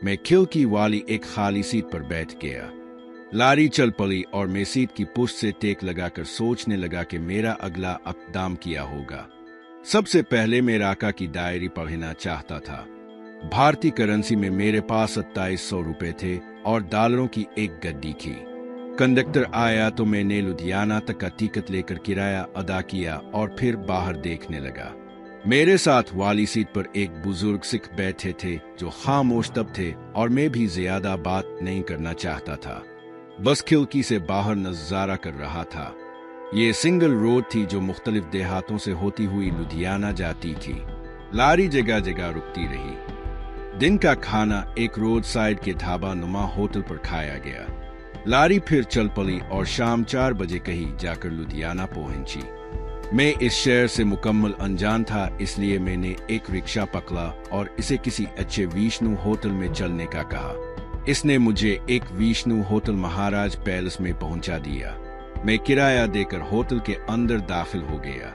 मैं खिड़की वाली एक खाली सीट पर बैठ गया। लारी चल पड़ी और मैं सीट की पुष्ट से टेक लगाकर सोचने लगा कि मेरा अगला इक़दाम क्या होगा। सबसे पहले मैं राका की डायरी पढ़ना चाहता था। भारतीय करेंसी में मेरे पास 2700 रुपए थे और डॉलरों की एक गड्डी थी। कंडक्टर आया तो मैंने लुधियाना तक का टिकट लेकर किराया अदा किया और फिर बाहर देखने लगा। मेरे साथ वाली सीट पर एक बुजुर्ग सिख बैठे थे जो खामोश तब थे और मैं भी ज्यादा बात नहीं करना चाहता था, बस खिड़की से बाहर नजारा कर रहा था। ये सिंगल रोड थी जो मुख्तलिफ देहातों से होती हुई लुधियाना जाती थी। लारी जगह जगह रुकती रही। दिन का खाना एक रोड साइड के ढाबा नुमा होटल पर खाया गया। लारी फिर चल पड़ी और शाम 4 बजे कहीं जाकर लुधियाना पहुंची। मैं इस शहर से मुकम्मल अनजान था, इसलिए मैंने एक रिक्शा पकड़ा और इसे किसी अच्छे विष्णु होटल में चलने का कहा। इसने मुझे एक विष्णु होटल महाराज पैलेस में पहुंचा दिया। मैं किराया देकर होटल के अंदर दाखिल हो गया।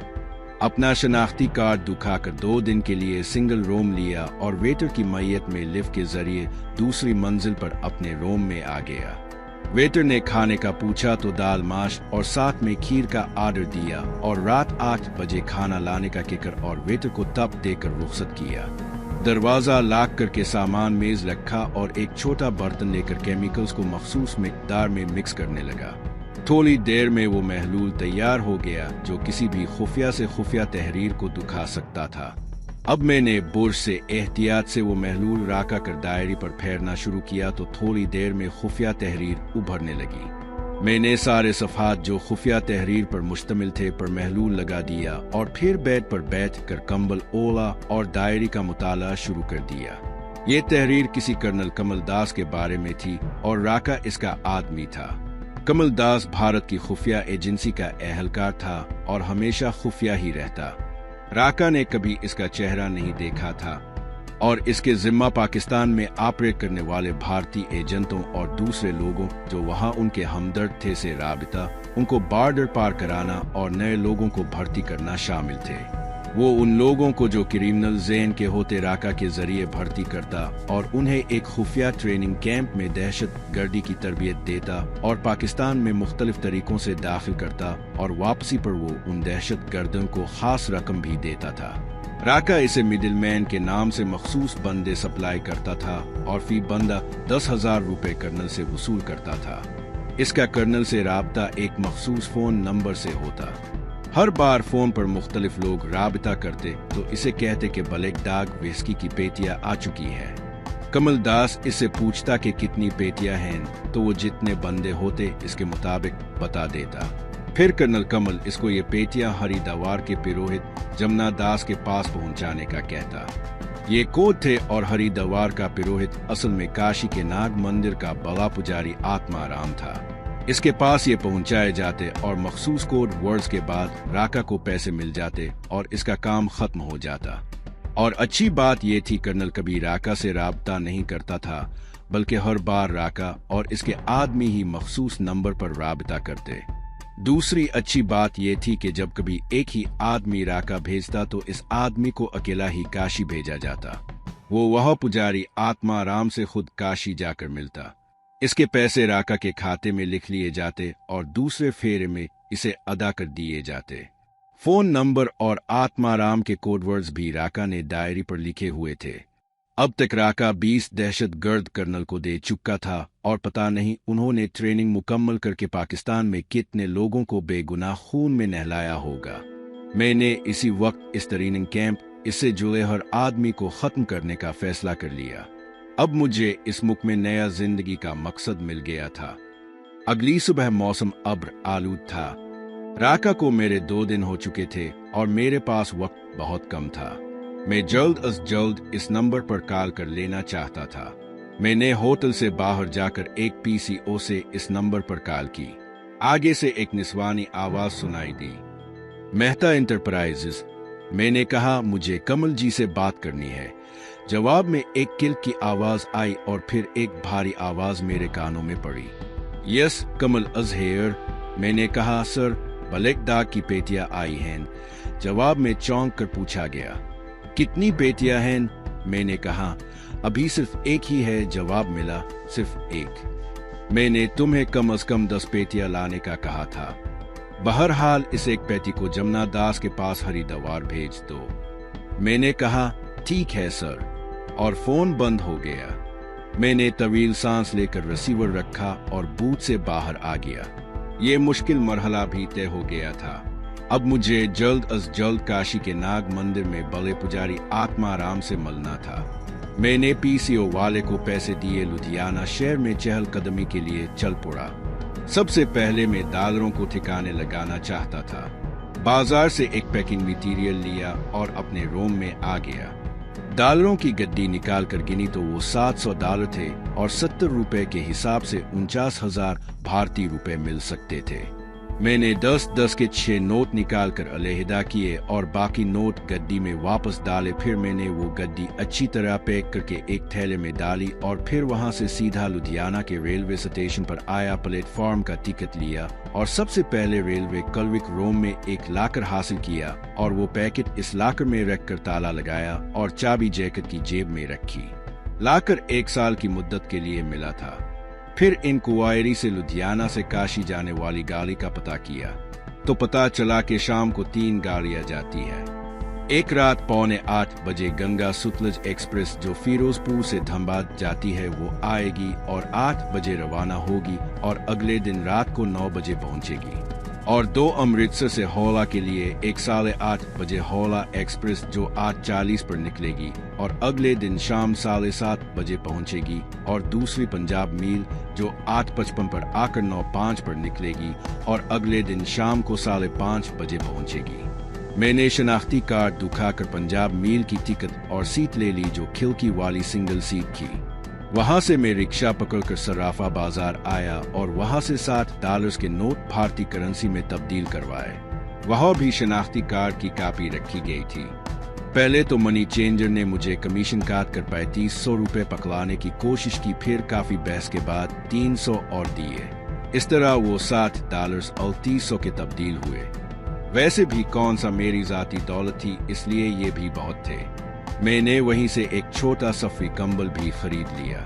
अपना शनाख्ती कार्ड दिखाकर 2 दिन के लिए सिंगल रूम लिया और वेटर की मय्यत में लिफ्ट के जरिए दूसरी मंजिल पर अपने रूम में आ गया। वेटर ने खाने का पूछा तो दाल माश और साथ में खीर का ऑर्डर दिया और रात 8 बजे खाना लाने का किकर और वेटर को तब देकर रुखसत किया। दरवाजा लॉक करके सामान मेज रखा और एक छोटा बर्तन लेकर केमिकल्स को मखसूस मिकदार में मिक्स करने लगा। थोड़ी देर में वो महलूल तैयार हो गया जो किसी भी खुफिया से खुफिया तहरीर को दुखा सकता था। अब मैंने बुर्श से एहतियात से वो महलूल राका कर डायरी पर फेरना शुरू किया तो थोड़ी देर में खुफिया तहरीर उभरने लगी। मैंने सारे सफ़हात जो खुफिया तहरीर पर मुश्तमिल थे पर महलूल लगा दिया और फिर बेड पर बैठकर कंबल ओला और डायरी का मुताला शुरू कर दिया। ये तहरीर किसी कर्नल कमल दास के बारे में थी और राका इसका आदमी था। कमल दास भारत की खुफिया एजेंसी का एहलकार था और हमेशा खुफिया ही रहता। राका ने कभी इसका चेहरा नहीं देखा था और इसके जिम्मा पाकिस्तान में ऑपरेट करने वाले भारतीय एजेंटों और दूसरे लोगों जो वहां उनके हमदर्द थे से राबिता, उनको बॉर्डर पार कराना और नए लोगों को भर्ती करना शामिल थे। वो उन लोगों को जो क्रिमिनल ज़ेन के होते राका के जरिए भर्ती करता और उन्हें एक खुफिया ट्रेनिंग कैंप में दहशत गर्दी की तरबियत देता और पाकिस्तान में मुख्तलिफ तरीकों से दाखिल करता और वापसी पर वो उन दहशत गर्दों को खास रकम भी देता था। राका इसे मिडिलमैन के नाम से मखसूस बंदे सप्लाई करता था और फी बंदा 10,000 रुपए कर्नल से वसूल करता था। इसका कर्नल से राब्ता एक मखसूस फोन नंबर से होता। हर बार फोन पर मुख्तलिफ लोग राबिता करते तो इसे कहते कि ब्लैक डॉग विस्की की पेटियां आ चुकी है। कमल दास इससे पूछता कि कितनी पेटियां हैं तो वो जितने बंदे होते इसके मुताबिक बता देता। फिर कर्नल कमल इसको ये पेटियां हरिद्वार के पुरोहित जमुना दास के पास पहुंचाने का कहता। ये कोड थे और हरिद्वार का पुरोहित असल में काशी के नाग मंदिर का बड़ा पुजारी आत्माराम था। इसके पास ये पहुंचाए जाते और मखसूस कोड वर्ड्स के बाद राका को पैसे मिल जाते और इसका काम खत्म हो जाता। और अच्छी बात ये थी कर्नल कभी राका से राब्ता नहीं करता था, बल्कि हर बार राका और इसके आदमी ही मखसूस नंबर पर राब्ता करते। दूसरी अच्छी बात ये थी कि जब कभी एक ही आदमी राका भेजता तो इस आदमी को अकेला ही काशी भेजा जाता। वो वह पुजारी आत्माराम से खुद काशी जाकर मिलता। इसके पैसे राका के खाते में लिख लिए जाते और दूसरे फेरे में इसे अदा कर दिए जाते। फोन नंबर और आत्माराम के कोडवर्ड्स भी राका ने डायरी पर लिखे हुए थे। अब तक राका 20 दहशतगर्द कर्नल को दे चुका था और पता नहीं उन्होंने ट्रेनिंग मुकम्मल करके पाकिस्तान में कितने लोगों को बेगुनाह खून में नहलाया होगा। मैंने इसी वक्त इस ट्रेनिंग कैंप इससे जुड़े हर आदमी को खत्म करने का फैसला कर लिया। अब मुझे इस मुल्क में नया जिंदगी का मकसद मिल गया था। अगली सुबह मौसम अब्र आलूद था। राका को मेरे 2 दिन हो चुके थे और मेरे पास वक्त बहुत कम था। मैं जल्द अज जल्द इस नंबर पर कॉल कर लेना चाहता था। मैंने होटल से बाहर जाकर एक पीसीओ से इस नंबर पर कॉल की। आगे से एक निस्वानी आवाज सुनाई दी, मेहता इंटरप्राइजेस। मैंने कहा मुझे कमल जी से बात करनी है। जवाब में एक किल की आवाज आई और फिर एक भारी आवाज मेरे कानों में पड़ी। यस कमल अजहेर। मैंने कहा सर ब्लैक डॉग की पेटियां आई हैं। जवाब में चौंक कर पूछा गया, कितनी पेटियां हैं? मैंने कहा अभी सिर्फ एक ही है, जवाब मिला, सिर्फ एक। मैंने तुम्हें कम से कम 10 पेटियां लाने का कहा था। बहरहाल इस एक पेटी को जमुना दास के पास हरिद्वार भेज दो। मैंने कहा, ठीक है सर, और फोन बंद हो गया। मैंने तवील सांस लेकर रिसीवर रखा और बूथ से बाहर आ गया। ये मुश्किल मरहला भी तय हो गया था। अब मुझे जल्द अज जल्द काशी के नाग मंदिर में बड़े पुजारी आत्माराम से मिलना था। मैंने पीसीओ वाले को पैसे दिए, लुधियाना शहर में चहलकदमी के लिए चल पड़ा। सबसे पहले मैं डॉलरों को ठिकाने लगाना चाहता था। बाजार से एक पैकिंग मटीरियल लिया और अपने रूम में आ गया। डॉलरों की गड्डी निकालकर गिनी तो वो $700 थे और 70 रुपए के हिसाब से 49,000 भारतीय रुपए मिल सकते थे। मैंने 10-10 के 6 नोट निकालकर अलहदा किए और बाकी नोट गड्डी में वापस डाले। फिर मैंने वो गड्डी अच्छी तरह पैक करके एक थैले में डाली और फिर वहां से सीधा लुधियाना के रेलवे स्टेशन पर आया। प्लेटफॉर्म का टिकट लिया और सबसे पहले रेलवे कलविक रूम में एक लाकर हासिल किया और वो पैकेट इस लाकर में रखकर ताला लगाया और चाबी जैकेट की जेब में रखी। लाकर 1 साल की मुद्दत के लिए मिला था। फिर इंक्वायरी से लुधियाना से काशी जाने वाली गाड़ी का पता किया तो पता चला कि शाम को 3 गाड़ियां जाती है। एक रात 7:45 बजे गंगा सुतलज एक्सप्रेस जो फिरोजपुर से धनबाद जाती है वो आएगी और 8 बजे रवाना होगी और अगले दिन रात को 9 बजे पहुंचेगी। और 2 अमृतसर से हौला के लिए एक 8:30 बजे हौला एक्सप्रेस जो 8:40 पर निकलेगी और अगले दिन शाम 7:30 बजे पहुंचेगी। और दूसरी पंजाब मेल जो 8:55 पर आकर 9:05 पर निकलेगी और अगले दिन शाम को 5:30 बजे पहुंचेगी। मैंने शनाख्ती कार्ड दिखाकर पंजाब मेल की टिकट और सीट ले ली जो खिड़की वाली सिंगल सीट थी। वहां से मैं रिक्शा पकड़कर सराफा बाजार आया और वहां से $7 के नोट भारतीय करेंसी में तब्दील करवाए। वहां भी शनाख्ती कार्ड की कॉपी रखी गई थी। पहले तो मनी चेंजर ने मुझे कमीशन काट कर 3500 रुपए पकड़ाने की कोशिश की, फिर काफी बहस के बाद 300 और दिए। इस तरह वो $60 और 300 के तब्दील हुए। वैसे भी कौन सा मेरी जाती दौलत थी, इसलिए ये भी बहुत थे। मैंने वहीं से एक छोटा सफरी कंबल भी खरीद लिया।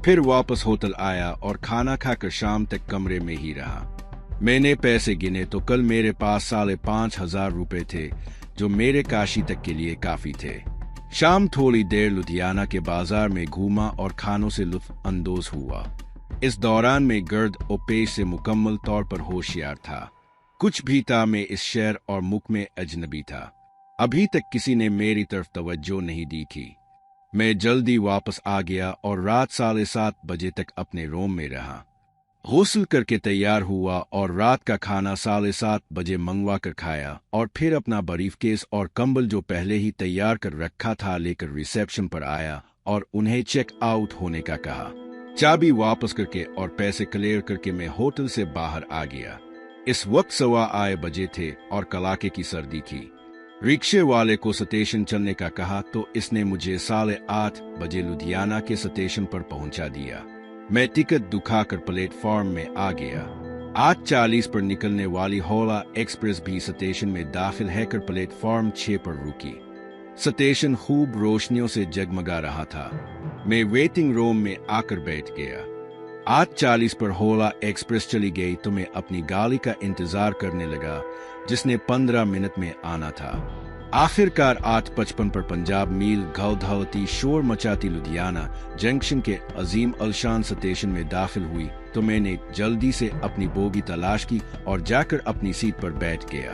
फिर वापस होटल आया और खाना खाकर शाम तक कमरे में ही रहा। मैंने पैसे गिने तो कल मेरे पास 5,500 रुपए थे जो मेरे काशी तक के लिए काफी थे। शाम थोड़ी देर लुधियाना के बाजार में घूमा और खानों से लुत्फ अंदोज हुआ। इस दौरान मैं गर्द और पेश से मुकम्मल तौर पर होशियार था। कुछ भी था, मैं इस शहर और मुल्क में अजनबी था। अभी तक किसी ने मेरी तरफ तवज्जो नहीं दी थी। मैं जल्दी वापस आ गया और रात 7:30 बजे तक अपने रूम में रहा। गुस्ल करके तैयार हुआ और रात का खाना 7:30 बजे मंगवा कर खाया और फिर अपना ब्रीफकेस और कंबल जो पहले ही तैयार कर रखा था लेकर रिसेप्शन पर आया और उन्हें चेक आउट होने का कहा। चाबी वापस करके और पैसे क्लियर करके मैं होटल से बाहर आ गया। इस वक्त 8:15 बजे थे और कड़ाके की सर्दी थी। रिक्शे वाले को स्टेशन चलने का कहा तो इसने मुझे 8:30 बजे लुधियाना के स्टेशन पर पहुंचा दिया। मैं टिकट दिखाकर प्लेटफॉर्म में आ गया। 8:40 पर निकलने वाली हौला एक्सप्रेस भी स्टेशन में दाखिल हैकर प्लेटफॉर्म 6 पर रुकी। स्टेशन खूब रोशनियों से जगमगा रहा था। मैं वेटिंग रूम में आकर बैठ गया। 8:40 पर हौला एक्सप्रेस चली गई तो मैं अपनी गाड़ी का इंतजार करने लगा जिसने 15 मिनट में आना था। आखिरकार 8:55 पर पंजाब मेल घौधौती शोर मचाती लुधियाना जंक्शन के अजीम अलशान स्टेशन में दाखिल हुई तो मैंने जल्दी से अपनी बोगी तलाश की और जाकर अपनी सीट पर बैठ गया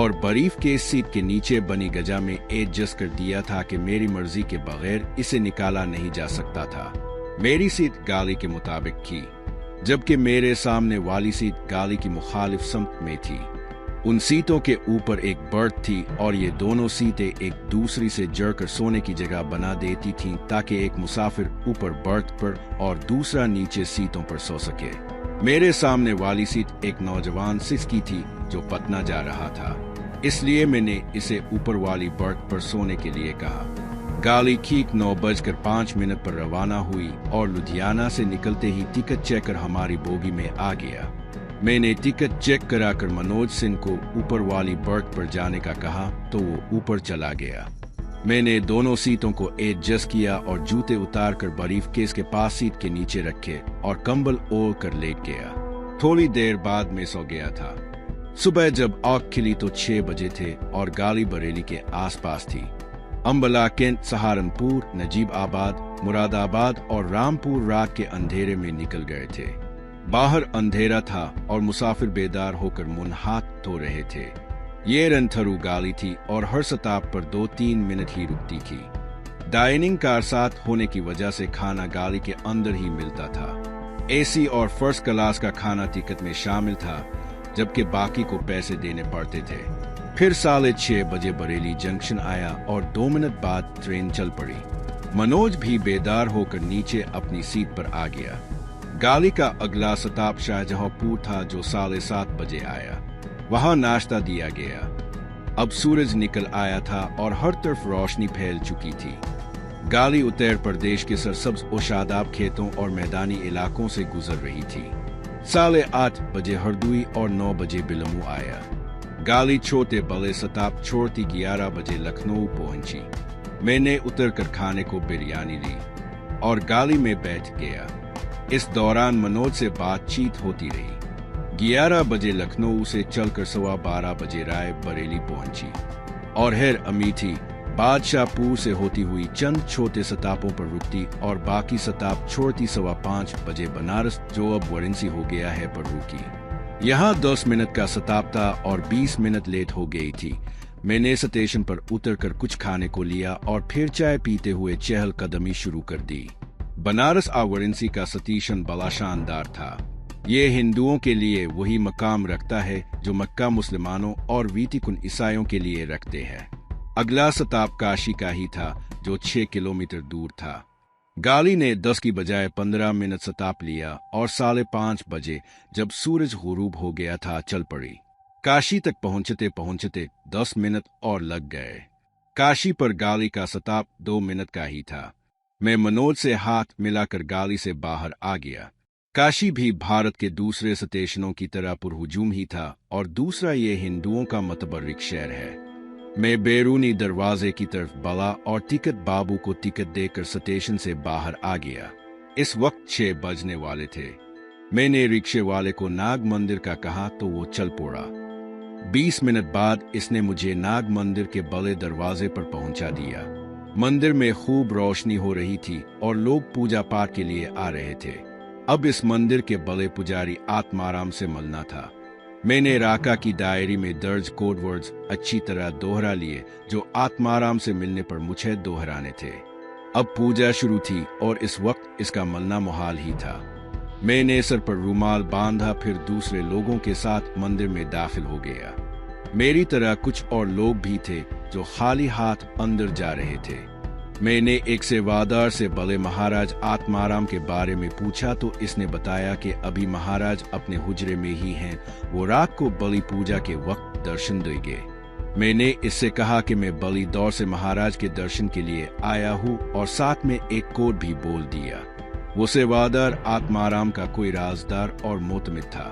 और बरीफ के सीट के नीचे बनी गजा में एडजस्ट कर दिया था कि मेरी मर्जी के बगैर इसे निकाला नहीं जा सकता था। मेरी सीट गाड़ी के मुताबिक थी जबकि मेरे सामने वाली सीट गाड़ी की मुखालिफ समत में थी। उन सीटों के ऊपर एक बर्थ थी और ये दोनों सीटें एक दूसरी से जड़कर सोने की जगह बना देती थीं ताकि एक मुसाफिर ऊपर बर्थ पर और दूसरा नीचे सीटों पर सो सके। मेरे सामने वाली सीट एक नौजवान सिसकी थी जो पटना जा रहा था, इसलिए मैंने इसे ऊपर वाली बर्थ पर सोने के लिए कहा। गाड़ी ठीक 9:05 पर रवाना हुई और लुधियाना से निकलते ही टिकट चेकर हमारी बोगी में आ गया। मैंने टिकट चेक कराकर मनोज सिंह को ऊपर वाली बर्थ पर जाने का कहा तो वो ऊपर चला गया। मैंने दोनों सीटों को एडजस्ट किया और जूते उतार कर ब्रीफकेस के पास सीट के नीचे रखे और कंबल ओढ़ कर लेट गया। थोड़ी देर बाद मैं सो गया था। सुबह जब आँख खिली तो 6 बजे थे और गाड़ी बरेली के आसपास थी। अंबला, कैंट, सहारनपुर, नजीबाबाद, मुरादाबाद और रामपुर रात के अंधेरे में निकल गए थे। बाहर अंधेरा था और मुसाफिर बेदार होकर मुंह हाथ धो रहे थे। ये रनथरू गाड़ी थी और हर स्टॉप पर 2-3 मिनट ही रुकती थी। डाइनिंग कार साथ होने की वजह से खाना गाड़ी के अंदर ही मिलता था। एसी और फर्स्ट क्लास का खाना टिकट में शामिल था, जबकि बाकी को पैसे देने पड़ते थे। फिर 6:30 बजे बरेली जंक्शन आया और 2 मिनट बाद ट्रेन चल पड़ी। मनोज भी बेदार होकर नीचे अपनी सीट पर आ गया। गाड़ी का अगला स्टॉप शाहजहांपुर था, जो 7:30 बजे आया। वहां नाश्ता दिया गया। अब सूरज निकल आया था और हर तरफ रोशनी फैल चुकी थी। गाड़ी उत्तर प्रदेश के सरसब्ज और शादाब खेतों और मैदानी इलाकों से गुजर रही थी। 8:30 बजे हरदोई और 9 बजे बिलमू आया। गाड़ी छोटे बड़े स्टॉप छोड़ती 11 बजे लखनऊ पहुंची। मैंने उतरकर खाने को बिरयानी ली और गाड़ी में बैठ गया। इस दौरान मनोज से बातचीत होती रही। 11 बजे लखनऊ से चलकर 12:15 बजे राय बरेली पहुंची और हेर अमेठी, बादशाहपुर से होती हुई चंद छोटे स्टॉपों पर रुकती और बाकी स्टॉप छोड़ती 5:15 बजे बनारस, जो अब वाराणसी हो गया है, पर रुकी। यहाँ 10 मिनट का स्टॉप था और 20 मिनट लेट हो गई थी। मैंने स्टेशन पर उतरकर कुछ खाने को लिया और फिर चाय पीते हुए चहलकदमी शुरू कर दी। बनारस और वाराणसी का स्टेशन बड़ा शानदार था। ये हिंदुओं के लिए वही मकाम रखता है जो मक्का मुसलमानों और वीतिकुन ईसाइयों के लिए रखते हैं। अगला स्टॉप काशी का ही था, जो 6 किलोमीटर दूर था। गाड़ी ने 10 की बजाय 15 मिनट स्टॉप लिया और 5:30 बजे, जब सूरज गुरूब हो गया था, चल पड़ी। काशी तक पहुंचते पहुंचते 10 मिनट और लग गए। काशी पर गाड़ी का स्टॉप 2 मिनट का ही था। मैं मनोज से हाथ मिलाकर गाड़ी से बाहर आ गया। काशी भी भारत के दूसरे स्टेशनों की तरह पुरहुजूम ही था और दूसरा ये हिंदुओं का मतबर्रिक शहर है। मैं बैरूनी दरवाजे की तरफ बढ़ा और टिकट बाबू को टिकट देकर स्टेशन से बाहर आ गया। इस वक्त 6 बजने वाले थे। मैंने रिक्शे वाले को नाग मंदिर का कहा तो वो चल पड़ा। 20 मिनट बाद इसने मुझे नाग मंदिर के बड़े दरवाजे पर पहुंचा दिया। मंदिर में खूब रोशनी हो रही थी और लोग पूजा पाठ के लिए आ रहे थे। अब इस मंदिर के बड़े पुजारी आत्माराम से मिलना था। मैंने राका की डायरी में दर्ज कोड वर्ड्स अच्छी तरह दोहरा लिए, जो आत्माराम से मिलने पर मुझे दोहराने थे। अब पूजा शुरू थी और इस वक्त इसका मिलना मुहाल ही था। मैंने सर पर रुमाल बांधा, फिर दूसरे लोगों के साथ मंदिर में दाखिल हो गया। मेरी तरह कुछ और लोग भी थे जो खाली हाथ अंदर जा रहे थे। मैंने एक सेवादार से बड़े महाराज आत्माराम के बारे में पूछा तो इसने बताया कि अभी महाराज अपने हुजरे में ही हैं, वो रात को बलि पूजा के वक्त दर्शन देंगे। मैंने इससे कहा कि मैं बलि दौर से महाराज के दर्शन के लिए आया हूँ और साथ में एक कोड भी बोल दिया। वो सेवादार आत्माराम का कोई राजदार और मोतमिद था।